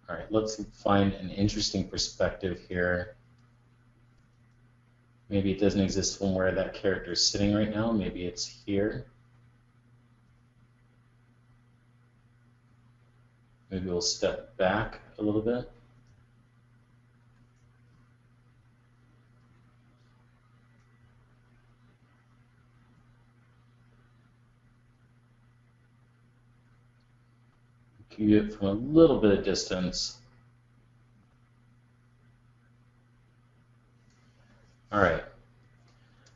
All right, let's find an interesting perspective here. Maybe it doesn't exist from where that character is sitting right now. Maybe it's here. Maybe we'll step back a little bit. View it from a little bit of distance. All right.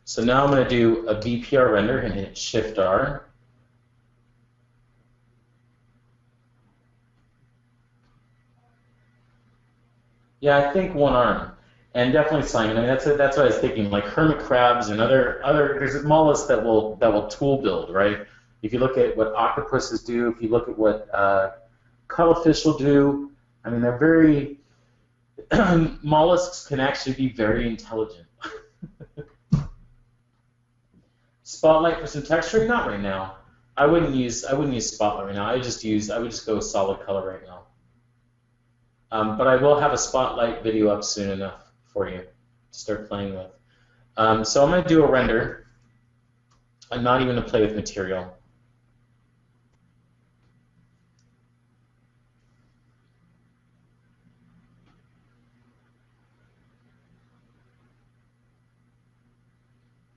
So now I'm going to do a BPR render and hit Shift R. Yeah, I think one arm, and definitely Simon. I mean, that's what I was thinking. Like hermit crabs and other there's mollusks that will tool build, right? If you look at what octopuses do, if you look at what cuttlefish will do, I mean, they're very mollusks can actually be very intelligent. Spotlight for some texturing, not right now. I wouldn't use Spotlight right now. I would just go solid color right now. But I will have a Spotlight video up soon enough for you to start playing with. So I'm going to do a render. I'm not even going to play with material.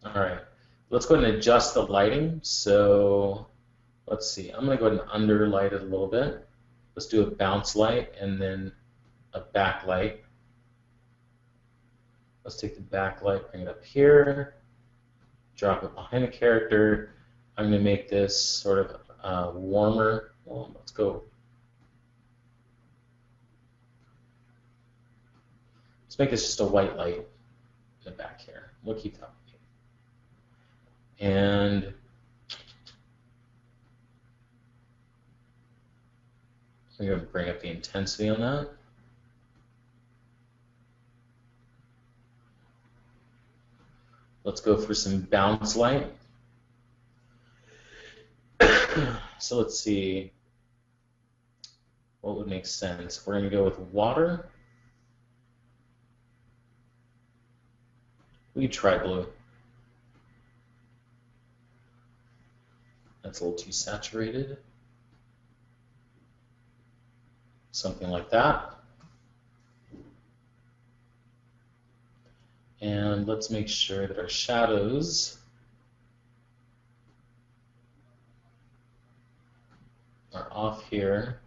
All right. Let's go ahead and adjust the lighting. So let's see. I'm going to go ahead and underlight it a little bit. Let's do a bounce light and then a backlight. Let's take the backlight, bring it up here, drop it behind the character. I'm going to make this sort of warmer. Well, let's go. Let's make this just a white light in the back here. We'll keep that. And I'm going to bring up the intensity on that. Let's go for some bounce light. So let's see what would make sense. We're going to go with water. We could try blue. That's a little too saturated. Something like that. And let's make sure that our shadows are off here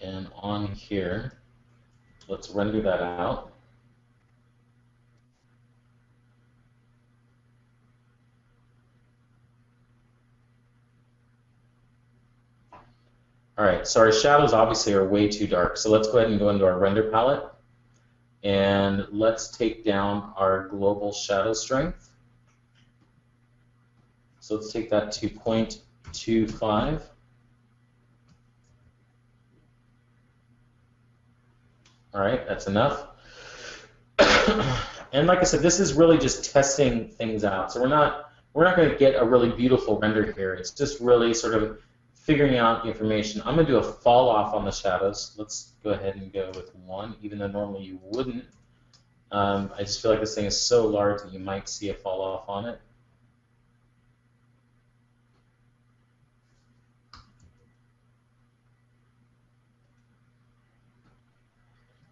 and on here. Let's render that out. All right, so our shadows obviously are way too dark. So let's go ahead and go into our render palette. And let's take down our global shadow strength. So let's take that to 0.25. All right, that's enough. And like I said, this is really just testing things out. So we're not going to get a really beautiful render here. It's just really sort of figuring out the information. I'm going to do a fall off on the shadows. Let's go ahead and go with 1, even though normally you wouldn't. I just feel like this thing is so large that you might see a fall off on it.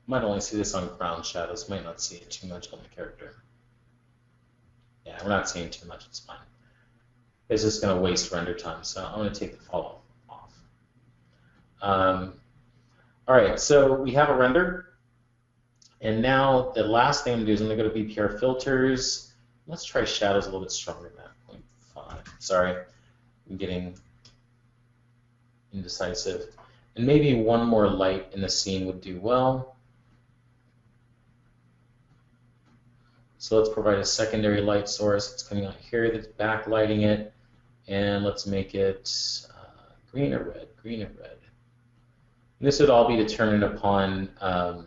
Might only see this on ground shadows. Might not see it too much on the character. Yeah, we're not seeing too much. It's fine. It's just going to waste render time, so I'm going to take the fall off. All right, so we have a render. And now the last thing I'm going to do is I'm going to go to BPR filters. Let's try shadows a little bit stronger than that. 0.5. Sorry, I'm getting indecisive. And maybe one more light in the scene would do well. So let's provide a secondary light source. It's coming out here that's backlighting it. And let's make it green or red, green or red. And this would all be determined upon on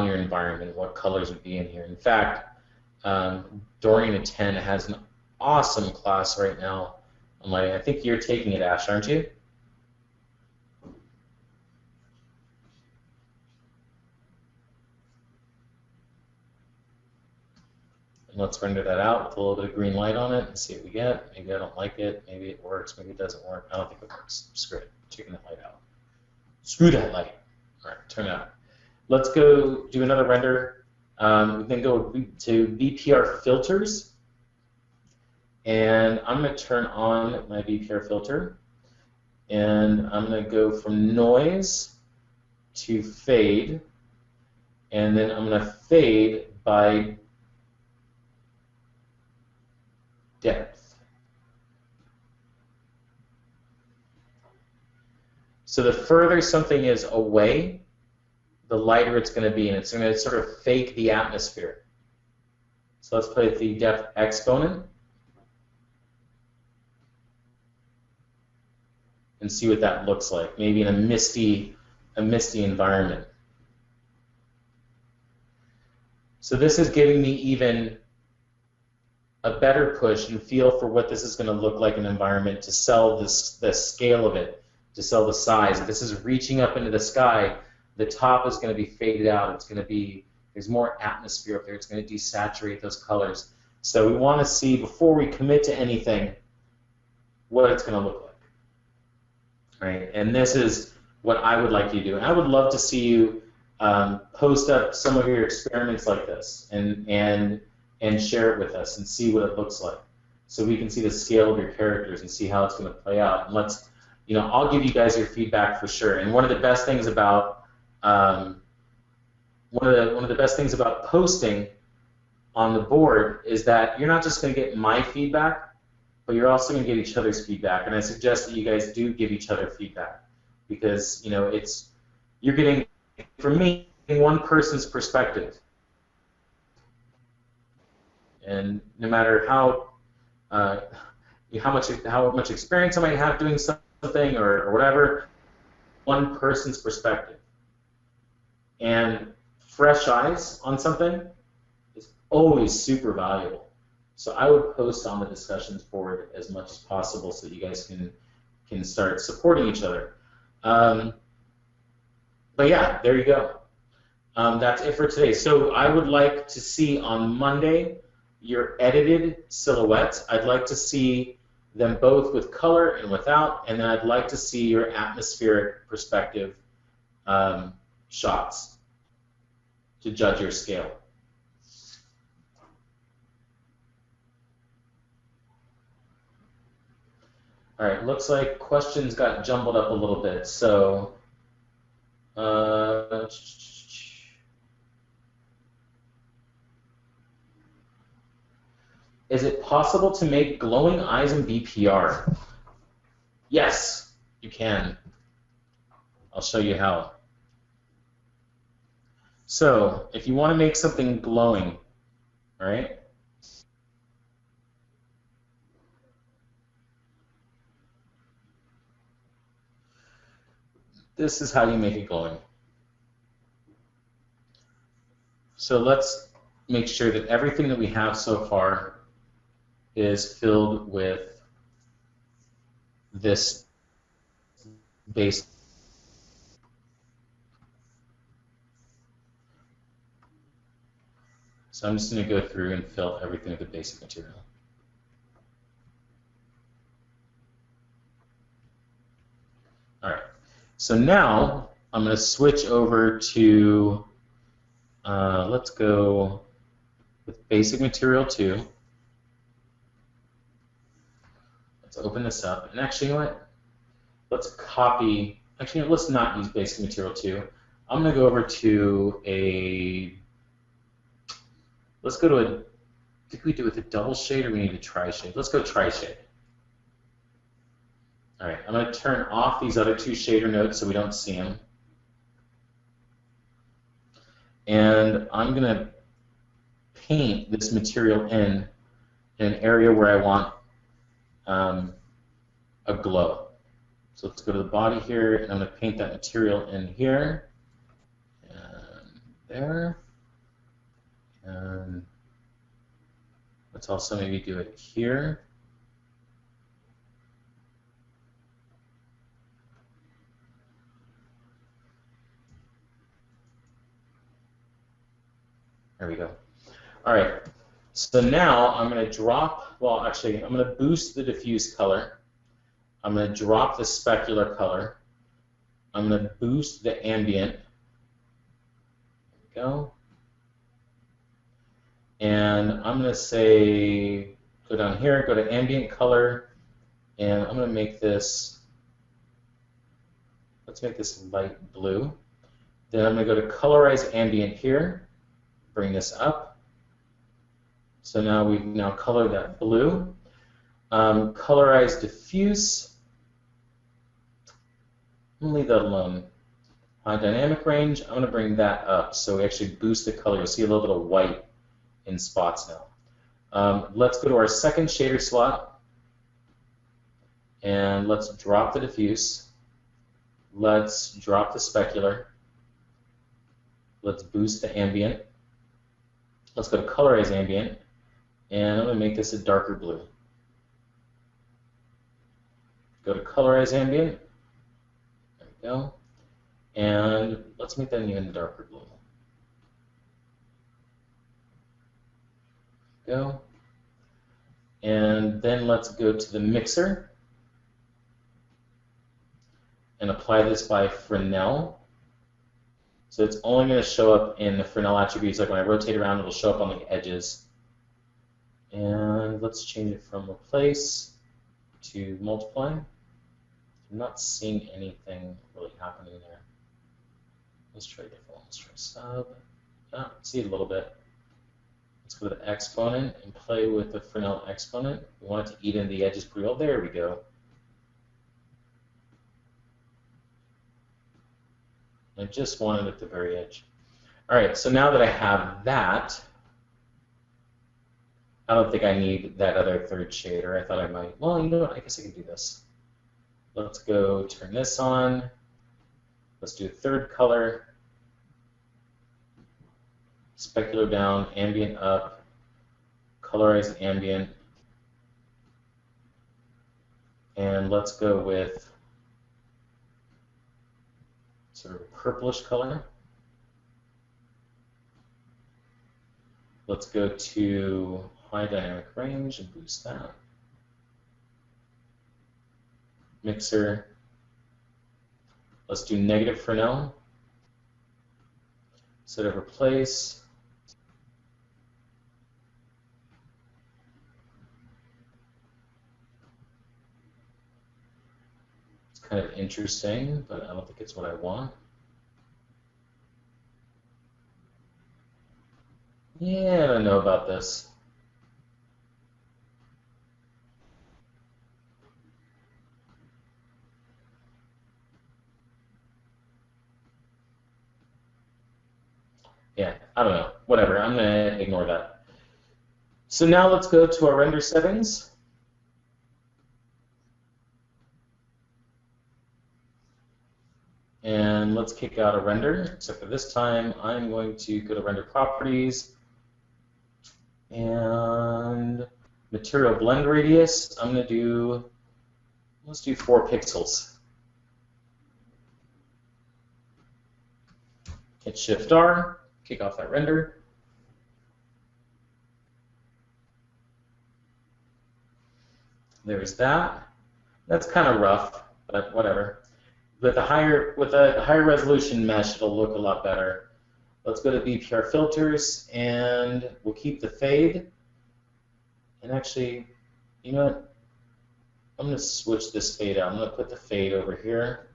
your environment, what colors would be in here. In fact, Dorian of 10 has an awesome class right now on lighting. I think you're taking it, Ash, aren't you? let's render that out with a little bit of green light on it and see what we get. Maybe I don't like it. Maybe it works. Maybe it doesn't work. I don't think it works. Screw it. Taking that light out. Screw that light. All right, turn it out. Let's go do another render. We then go to BPR filters. And I'm going to turn on my BPR filter. And I'm going to go from noise to fade. And then I'm going to fade by depth. So the further something is away, the lighter it's going to be, and it's going to sort of fake the atmosphere. So let's play with the depth exponent and see what that looks like, maybe in a misty environment. So this is giving me even a better push and feel for what this is going to look like in an environment to sell the scale of it, to sell the size. If this is reaching up into the sky, the top is going to be faded out. It's going to be, there's more atmosphere up there. It's going to desaturate those colors. So we want to see, before we commit to anything, what it's going to look like. Right? And this is what I would like you to do. And I would love to see you post up some of your experiments like this and share it with us and see what it looks like, so we can see the scale of your characters and see how it's going to play out. And let's, I'll give you guys your feedback for sure. And one of the best things about one of the best things about posting on the board is that you're not just going to get my feedback, but you're also going to get each other's feedback. And I suggest that you guys do give each other feedback, because you're getting, from me, one person's perspective. And no matter how much experience I might have doing something or whatever, one person's perspective. And fresh eyes on something is always super valuable. So I would post on the discussions board as much as possible so that you guys can start supporting each other. But yeah, there you go. That's it for today. So I would like to see on Monday your edited silhouettes. I'd like to see them both with color and without, and then I'd like to see your atmospheric perspective shots to judge your scale. All right, looks like questions got jumbled up a little bit. So is it possible to make glowing eyes in BPR? Yes, you can. I'll show you how. So if you want to make something glowing, all right? This is how you make it glowing. So let's make sure that everything that we have so far is filled with this base. So I'm just going to go through and fill everything with the basic material. All right. So now I'm going to switch over to, let's go with basic material 2. Let's open this up. And actually, you know what? Let's copy. Actually, let's not use basic material 2. I'm going to go over to a. Let's go to a. Did we do it with a double shade or we need a tri-shade? Let's go tri-shade. All right, I'm going to turn off these other 2 shader nodes so we don't see them. And I'm going to paint this material in an area where I want a glow. So let's go to the body here, and I'm going to paint that material in here, and there, and let's also maybe do it here. There we go. All right. So now I'm going to drop, well, actually, I'm going to boost the diffuse color. I'm going to drop the specular color. I'm going to boost the ambient. There we go. And I'm going to say, go down here, go to ambient color, and I'm going to make this, let's make this light blue. Then I'm going to go to colorize ambient here, bring this up. So now we've now colored that blue. Colorize diffuse. I'm going to leave that alone. High dynamic range, I'm going to bring that up so we actually boost the color. You'll see a little bit of white in spots now. Let's go to our second shader slot, and let's drop the diffuse. Let's drop the specular. Let's boost the ambient. Let's go to colorize ambient, and I'm going to make this a darker blue. Go to colorize ambient. There we go. And let's make that an even darker blue. Go. And then let's go to the mixer and apply this by Fresnel. So it's only going to show up in the Fresnel attributes. Like when I rotate around, it'll show up on the edges. And let's change it from replace to multiply. I'm not seeing anything really happening there. Let's try different one. Let's try sub. Ah, see it a little bit. Let's go to the exponent and play with the Fresnel exponent. We want it to eat into the edges pretty well. There we go. I just want it at the very edge. All right, so now that I have that, I don't think I need that other third shader. I thought I might. Well, you know what? I guess I can do this. Let's go turn this on. Let's do a third color. Specular down, ambient up, colorize ambient. And let's go with sort of a purplish color. Let's go to high dynamic range and boost that. Mixer. Let's do negative Fresnel. Set of replace. It's kind of interesting, but I don't think it's what I want. Yeah, I don't know about this. Yeah, I don't know. Whatever, I'm going to ignore that. So now let's go to our render settings. And let's kick out a render, except for this time I'm going to go to render properties and material blend radius. I'm going to do, let's do 4 pixels. Hit Shift R, kick off that render. There's that. That's kind of rough, but whatever. With a higher resolution mesh, it'll look a lot better. Let's go to BPR filters, and we'll keep the fade. And actually, you know what? I'm going to switch this fade out. I'm going to put the fade over here.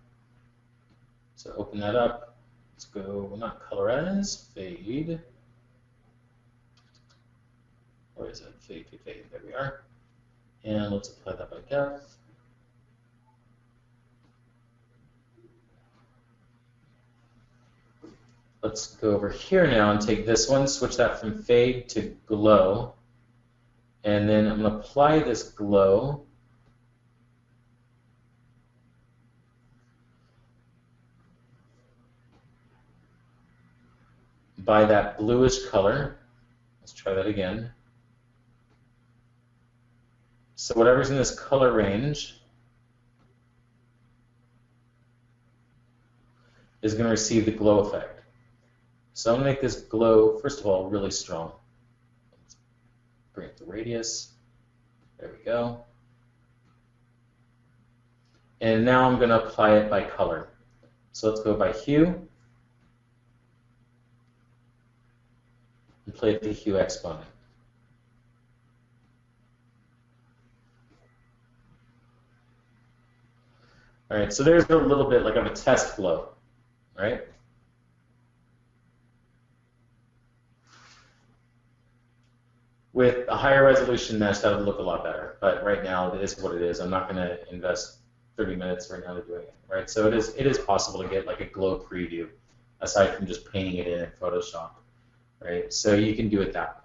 So open that up. Let's go, not colorize, fade. Where is it? Fade, fade, fade. There we are. And let's apply that by depth. Let's go over here now and take this one, switch that from fade to glow. And then I'm going to apply this glow by that bluish color. Let's try that again. So whatever's in this color range is going to receive the glow effect. So I'm going to make this glow, first of all, really strong. bring up the radius. There we go. And now I'm going to apply it by color. So let's go by hue and play the hue exponent. All right, so there's a little bit like of a test flow, right? With a higher resolution mesh, that would look a lot better. But right now, it is what it is. I'm not going to invest 30 minutes right now to doing it, right? So it is possible to get like a glow preview aside from just painting it in Photoshop, right? So you can do it that way.